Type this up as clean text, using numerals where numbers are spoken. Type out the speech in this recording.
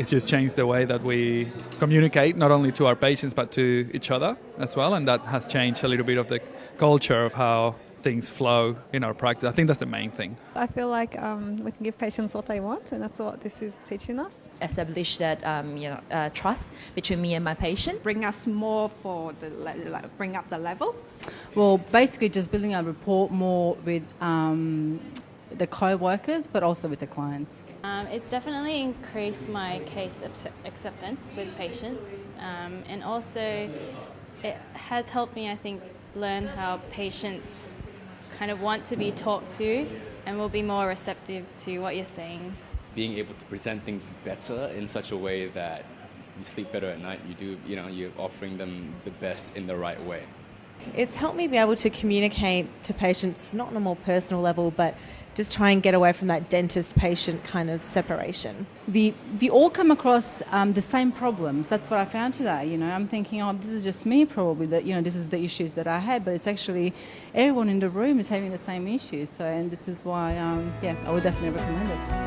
it's just changed the way that we communicate, not only to our patients but to each other as well, and that has changed a little bit of the culture of how things flow in our practice. I think that's the main thing. I feel like we can give patients what they want, and that's what this is teaching us. Establish that trust between me and my patient. Bring us more for bring up the level. Well, basically just building a rapport more with the co-workers, but also with the clients. It's definitely increased my case acceptance with patients, and also it has helped me, I think, learn how patients kind of want to be talked to and will be more receptive to what you're saying. Being able to present things better in such a way that you sleep better at night, you're offering them the best in the right way. It's helped me be able to communicate to patients, not on a more personal level, but just try and get away from that dentist-patient kind of separation. We all come across the same problems. That's what I found today. I'm thinking, this is just me probably, that this is the issues that I had, but it's actually everyone in the room is having the same issues. So, and this is why, I would definitely recommend it.